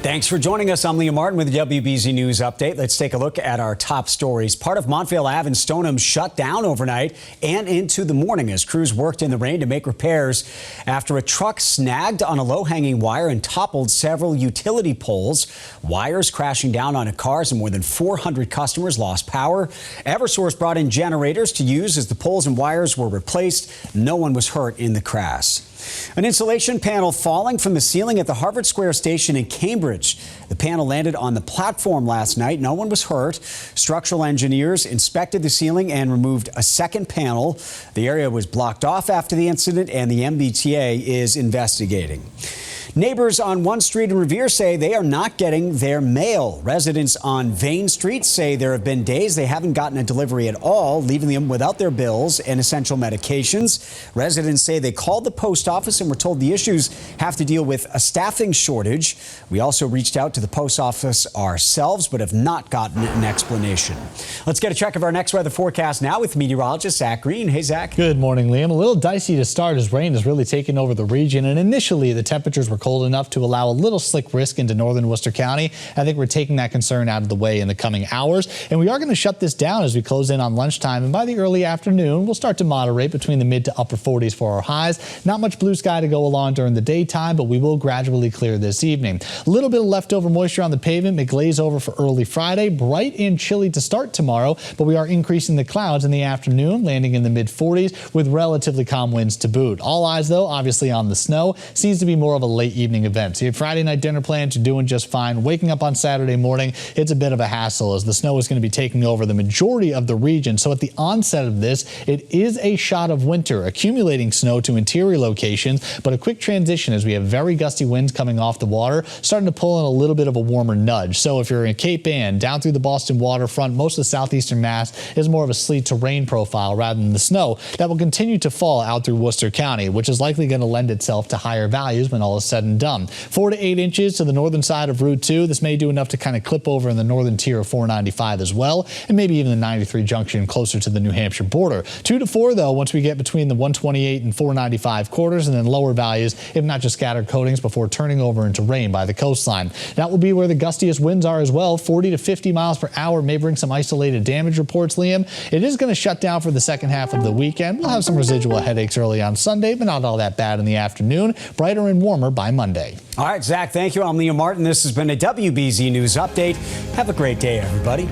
Thanks for joining us. I'm Liam Martin with the WBZ News Update. Let's take a look at our top stories. Part of Montvale Ave in Stoneham shut down overnight and into the morning as crews worked in the rain to make repairs after a truck snagged on a low-hanging wire and toppled several utility poles. Wires crashing down onto cars and more than 400 customers lost power. Eversource brought in generators to use as the poles and wires were replaced. No one was hurt in the crash. An insulation panel falling from the ceiling at the Harvard Square station in Cambridge. The panel landed on the platform last night. No one was hurt. Structural engineers inspected the ceiling and removed a second panel. The area was blocked off after the incident, and the MBTA is investigating. Neighbors on one street in Revere say they are not getting their mail. Residents on Vane Street say there have been days they haven't gotten a delivery at all, leaving them without their bills and essential medications. Residents say they called the post office and were told the issues have to deal with a staffing shortage. We also reached out to the post office ourselves, but have not gotten an explanation. Let's get a check of our next weather forecast now with meteorologist Zach Green. Hey, Zach. Good morning, Liam. A little dicey to start as rain has really taken over the region, and initially the temperatures were cold enough to allow a little slick risk into northern Worcester County. I think we're taking that concern out of the way in the coming hours, and we are going to shut this down as we close in on lunchtime, and by the early afternoon we'll start to moderate between the mid to upper 40s for our highs. Not much blue sky to go along during the daytime, but we will gradually clear this evening. A little bit of leftover moisture on the pavement may glaze over for early Friday. Bright and chilly to start tomorrow, but we are increasing the clouds in the afternoon, landing in the mid 40s with relatively calm winds to boot. All eyes though obviously on the snow. Seems to be more of a late evening event. So your Friday night dinner plans, you're doing just fine. Waking up on Saturday morning, it's a bit of a hassle as the snow is going to be taking over the majority of the region. So at the onset of this, it is a shot of winter, accumulating snow to interior locations, but a quick transition as we have very gusty winds coming off the water, starting to pull in a little bit of a warmer nudge. So if you're in Cape Ann, down through the Boston waterfront, most of the southeastern Mass is more of a sleet to rain profile rather than the snow that will continue to fall out through Worcester County, which is likely going to lend itself to higher values when all is said and done. 4 to 8 inches to the northern side of Route 2. This may do enough to kind of clip over in the northern tier of 495 as well, and maybe even the 93 junction closer to the New Hampshire border. 2 to 4, though, once we get between the 128 and 495 quarters, and then lower values, if not just scattered coatings, before turning over into rain by the coastline. That will be where the gustiest winds are as well. 40 to 50 miles per hour may bring some isolated damage reports, Liam. It is going to shut down for the second half of the weekend. We'll have some residual headaches early on Sunday, but not all that bad in the afternoon. Brighter and warmer by Monday. All right, Zach, thank you. I'm Liam Martin. This has been a WBZ News Update. Have a great day, everybody.